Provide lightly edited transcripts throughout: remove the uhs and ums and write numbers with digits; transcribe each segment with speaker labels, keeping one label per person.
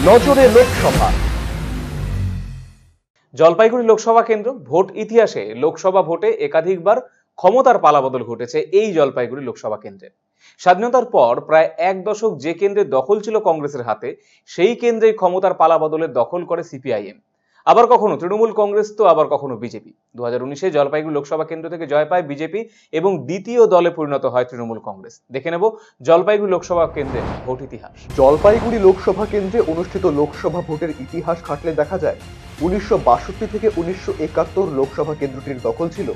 Speaker 1: নজরে লোকসভা।
Speaker 2: জলপাইগুড়ি লোকসভা কেন্দ্র ভোট ইতিহাসে লোকসভা ভোটে একাধিকবার ক্ষমতার পালাবদল ঘটেছে এই জলপাইগুড়ি লোকসভা কেন্দ্রে। স্বাধীনতার পর প্রায় এক দশক যে কেন্দ্রের দখল ছিল কংগ্রেসের হাতে, সেই কেন্দ্রে ক্ষমতার পালাবদলের দখল করে সিপিআইএম। আবার কখনো তৃণমূল কংগ্রেস, তো আবার কখনো বিজেপি। 2019-এ জলপাইগুড়ি লোকসভা কেন্দ্র থেকে জয় পায় বিজেপি এবং দ্বিতীয় দলে পরিণত হয় তৃণমূল কংগ্রেস। দেখে নেব জলপাইগুড়ি লোকসভা কেন্দ্রের ভোট ইতিহাস।
Speaker 1: জলপাইগুড়ি লোকসভা কেন্দ্রে অনুষ্ঠিত লোকসভা ভোটের ইতিহাস ঘাটলে দেখা যায় 1962 থেকে 1971 লোকসভা কেন্দ্রটির দখল ছিল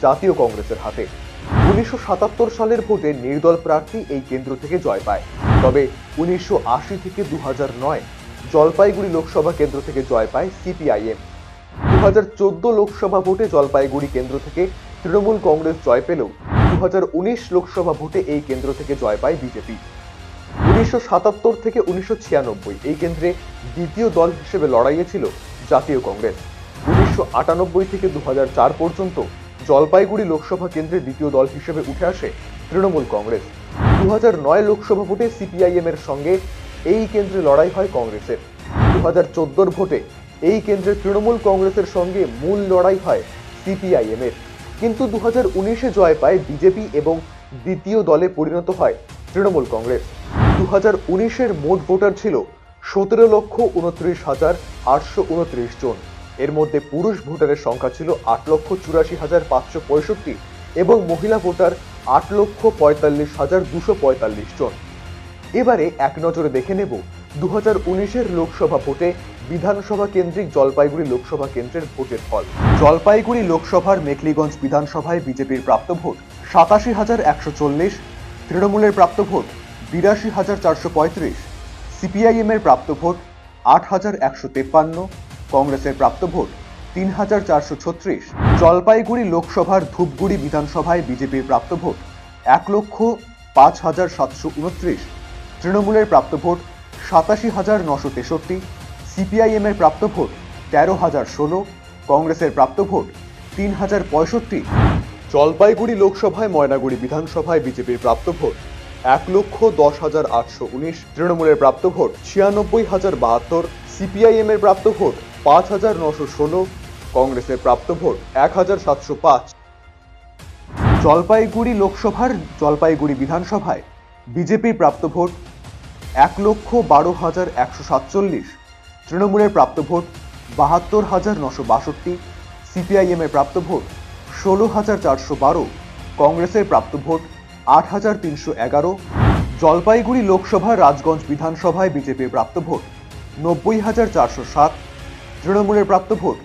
Speaker 1: জাতীয় কংগ্রেসের হাতে। 1977 সালের ভোটে নির্দল প্রার্থী এই কেন্দ্র থেকে জয় পায়। তবে 1980 থেকে 2009 জলপাইগুড়ি লোকসভা কেন্দ্র থেকে জয় পায় সিপিআইএম। 2014 লোকসভা ভোটে জলপাইগুড়ি কেন্দ্র থেকে তৃণমূল কংগ্রেস জয় পেলেও 2019 লোকসভা ভোটে এই কেন্দ্র থেকে জয় পায় বিজেপি। 1977 থেকে 1996 এই কেন্দ্রে দ্বিতীয় দল হিসেবে লড়াইয়ে ছিল জাতীয় কংগ্রেস। 1998 থেকে 2004 পর্যন্ত জলপাইগুড়ি লোকসভা কেন্দ্রে দ্বিতীয় দল হিসেবে উঠে আসে তৃণমূল কংগ্রেস। 2009 লোকসভা ভোটে সিপিআইএম এর সঙ্গে এই কেন্দ্রে লড়াই হয় কংগ্রেসের। 2014 ভোটে এই কেন্দ্রে তৃণমূল কংগ্রেসের সঙ্গে মূল লড়াই হয় সিপিআইএম এর, কিন্তু 2019-এ জয় পায় বিজেপি এবং দ্বিতীয় দলে পরিণত হয় তৃণমূল কংগ্রেস। 2019-এর মোট ভোটার ছিল 17,29,829 জন। এর মধ্যে পুরুষ ভোটারের সংখ্যা ছিল 8,84,565 এবং মহিলা ভোটার 8,45,245 জন। এবারে এক নজরে দেখে নেব 2019-এর লোকসভা ভোটে বিধানসভা কেন্দ্রিক জলপাইগুড়ি লোকসভা কেন্দ্রের ভোটের ফল। জলপাইগুড়ি লোকসভার মেখলিগঞ্জ বিধানসভায় বিজেপির প্রাপ্ত ভোট 87,140, তৃণমূলের প্রাপ্ত ভোট 82,435, সিপিআইএম এর প্রাপ্ত ভোট 8,153, কংগ্রেসের প্রাপ্ত ভোট 3,436। জলপাইগুড়ি লোকসভার ধূপগুড়ি বিধানসভায় বিজেপির প্রাপ্ত ভোট 1,05,729, তৃণমূলের প্রাপ্ত ভোট 87,963, সিপিআইএম এর প্রাপ্ত ভোট 13,016, কংগ্রেসের প্রাপ্ত ভোট 3,065। জলপাইগুড়ি লোকসভায় ময়নাগুড়ি বিধানসভায় বিজেপির প্রাপ্ত ভোট 1,10,819, তৃণমূলের প্রাপ্ত ভোট 96,072, সিপিআইএম এর প্রাপ্ত ভোট 5,916, কংগ্রেসের প্রাপ্ত ভোট 1,705। জলপাইগুড়ি লোকসভার জলপাইগুড়ি বিধানসভায় বিজেপির প্রাপ্ত ভোট 1,12,147, তৃণমূলের প্রাপ্ত ভোট 72,962, সিপিআইএম এর প্রাপ্ত ভোট 16,412, কংগ্রেসের প্রাপ্ত ভোট 8,311। জলপাইগুড়ি লোকসভার রাজগঞ্জ বিধানসভায় বিজেপির প্রাপ্ত ভোট 90,407, তৃণমূলের প্রাপ্ত ভোট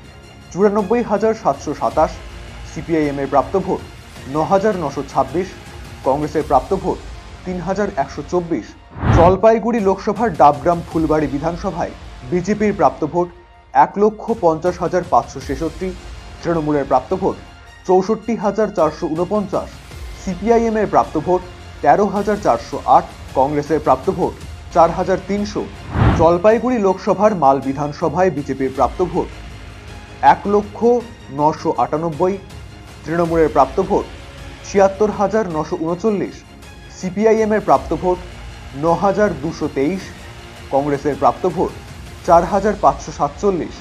Speaker 1: 94,727, সিপিআইএম এর প্রাপ্ত ভোট 9,926, কংগ্রেসের প্রাপ্ত ভোট 3,124। জলপাইগুড়ি লোকসভার ডাবগ্রাম ফুলবাড়ি বিধানসভায় বিজেপির প্রাপ্ত ভোট 1,50,566, তৃণমূলের প্রাপ্ত ভোট 64,449, সিপিআইএম এর প্রাপ্ত ভোট 13,408, কংগ্রেসের প্রাপ্ত ভোট 4,300। জলপাইগুড়ি লোকসভার মাল বিধানসভায় বিজেপির প্রাপ্ত ভোট 1,09,998, তৃণমূলের প্রাপ্ত ভোট 76,939, সিপিআইএম এর প্রাপ্ত ভোট 9,223, কংগ্রেসের প্রাপ্ত ভোট 4,547।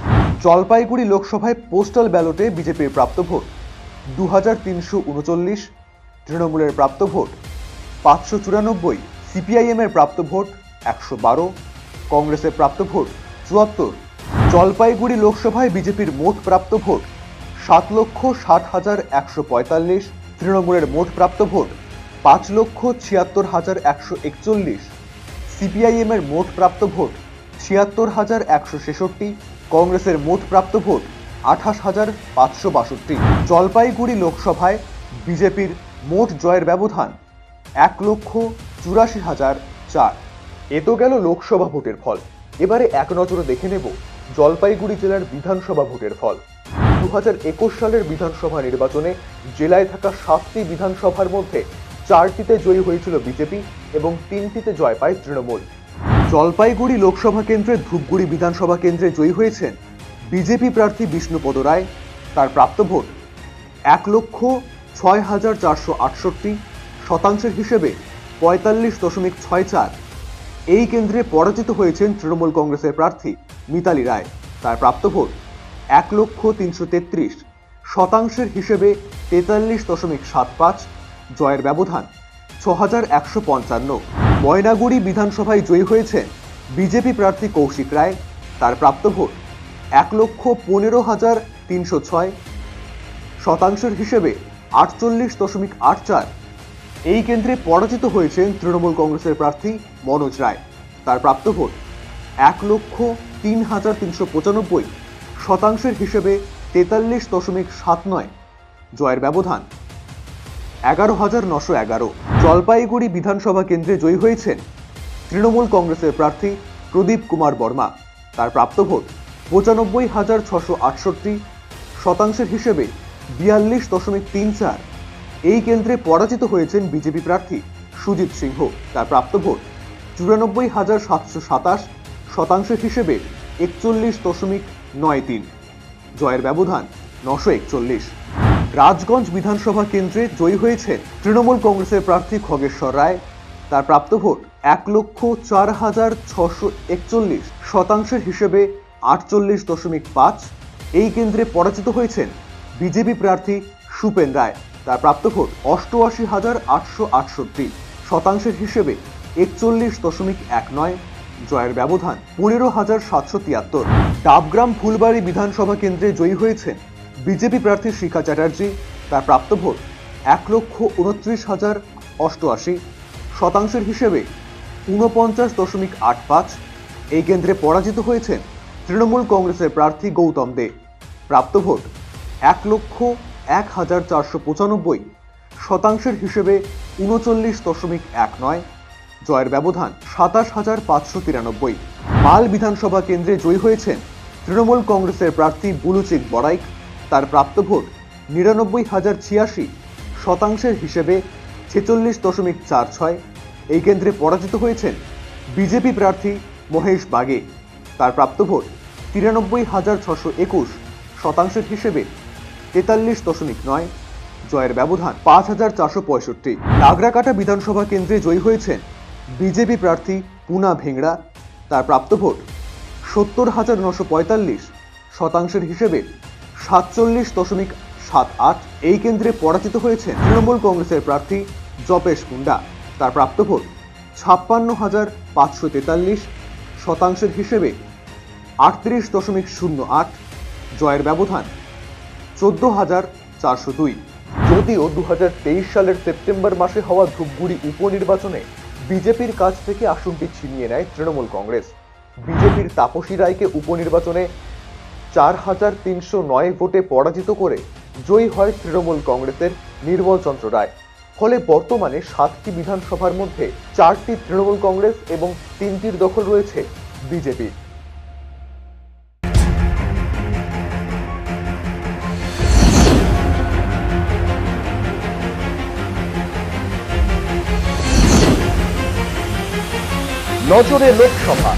Speaker 1: জলপাইগুড়ি লোকসভায় পোস্টাল ব্যালটে বিজেপির প্রাপ্ত ভোট 2,339, তৃণমূলের প্রাপ্ত ভোট 594, সিপিআইএম এর প্রাপ্ত ভোট 112, কংগ্রেসের প্রাপ্ত ভোট 74। জলপাইগুড়ি লোকসভায় বিজেপির মোট প্রাপ্ত ভোট 7,60,145, তৃণমূলের মোট প্রাপ্ত ভোট 5,76,141, সিপিআইএম এর মোট প্রাপ্ত ভোট 76,166, কংগ্রেসের মোট প্রাপ্ত ভোট 28,562। জলপাইগুড়ি লোকসভায় বিজেপির মোট জয়ের ব্যবধান 1,84,004। এ তো গেল লোকসভা ভোটের ফল। এবারে এক নজরে দেখে নেব জলপাইগুড়ি জেলার বিধানসভা ভোটের ফল। 2021 সালের বিধানসভা নির্বাচনে জেলায় থাকা 7টি বিধানসভার মধ্যে 4টিতে জয়ী হয়েছিল বিজেপি এবং 3টিতে জয় পায় তৃণমূল। জলপাইগুড়ি লোকসভা কেন্দ্রে ধূপগুড়ি বিধানসভা কেন্দ্রে জয়ী হয়েছেন বিজেপি প্রার্থী বিষ্ণুপদ রায়। তার প্রাপ্ত ভোট 1,06,468, শতাংশের হিসেবে 45.64। এই কেন্দ্রে পরাজিত হয়েছেন তৃণমূল কংগ্রেসের প্রার্থী মিতালি রায়। তার প্রাপ্ত ভোট 1,333,000, শতাংশের হিসেবে 43.75, জয়ের ব্যবধান 6,155। ময়নাগুড়ি বিধানসভায় জয়ী হয়েছেন বিজেপি প্রার্থী কৌশিক রায়। তার প্রাপ্ত ভোট 1,15,306, শতাংশের হিসেবে 48.84। এই কেন্দ্রে পরাজিত হয়েছেন তৃণমূল কংগ্রেসের প্রার্থী মনোজ রায়। তার প্রাপ্ত ভোট 1,03,395, শতাংশের হিসেবে 43.79, জয়ের ব্যবধান 11,911। জলপাইগুড়ি বিধানসভা কেন্দ্রে জয়ী হয়েছেন তৃণমূল কংগ্রেসের প্রার্থী প্রদীপ কুমার বর্মা। তার প্রাপ্ত ভোট 95,668, শতাংশের হিসেবে 42.34। এই কেন্দ্রে পরাজিত হয়েছেন বিজেপি প্রার্থী সুজিত সিংহ। তার প্রাপ্ত ভোট 94,727, শতাংশের হিসেবে 41.93, জয়ের ব্যবধান 941। রাজগঞ্জ বিধানসভা কেন্দ্রে জয়ী হয়েছেন তৃণমূল কংগ্রেসের প্রার্থী খগেশ্বর রায়। তার প্রাপ্ত ভোট 1,04,641, শতাংশের হিসেবে 48.5। এই কেন্দ্রে পরাজিত হয়েছেন বিজেপি প্রার্থী সুপেন রায়। তার প্রাপ্ত ভোট 88,868, শতাংশের হিসেবে 41.19, জয়ের ব্যবধান 15,773। ডাবগ্রাম ফুলবাড়ি বিধানসভা কেন্দ্রে জয়ী হয়েছেন বিজেপি প্রার্থী শিখা চ্যাটার্জি। তার প্রাপ্ত ভোট 1,29,088, শতাংশের হিসেবে 49.85। এই কেন্দ্রে পরাজিত হয়েছেন তৃণমূল কংগ্রেসের প্রার্থী গৌতম দে। প্রাপ্ত ভোট 1,01,495, শতাংশের হিসেবে 39.19, জয়ের ব্যবধান 27,593। মাল বিধানসভা কেন্দ্রে জয়ী হয়েছেন তৃণমূল কংগ্রেসের প্রার্থী বুলুচিক বড়াইক। তার প্রাপ্ত ভোট 99,086, শতাংশের হিসেবে 46.46। এই কেন্দ্রে পরাজিত হয়েছেন বিজেপি প্রার্থী মহেশ বাগে। তার প্রাপ্ত ভোট 93,621, শতাংশের হিসেবে 43.9, জয়ের ব্যবধান 5,465। নাগরাকাটা বিধানসভা কেন্দ্রে জয়ী হয়েছেন বিজেপি প্রার্থী পুনা ভেংড়া। তার প্রাপ্ত ভোট 70,945, শতাংশের হিসেবে 47.78। এই কেন্দ্রে পরাজিত হয়েছেন তৃণমূল কংগ্রেসের প্রার্থী জপেশ মুন্ডা। তার প্রাপ্ত ভোট 56,543, শতাংশের হিসেবে 38.08, জয়ের ব্যবধান 14,402। যদিও 2023 সালের সেপ্টেম্বর মাসে হওয়া ধূপগুড়ি উপনির্বাচনে বিজেপির কাছ থেকে আসনটি ছিনিয়ে নেয় তৃণমূল কংগ্রেস। বিজেপির তাপসী রায়কে উপনির্বাচনে 4,309 ভোটে পরাজিত করে জয়ী হয় তৃণমূল কংগ্রেসের নির্মল চন্দ্র রায়। ফলে বর্তমানে 7টি বিধানসভার মধ্যে 4টি তৃণমূল কংগ্রেস এবং 3টির দখল রয়েছে বিজেপির। নজরে লোকসভা।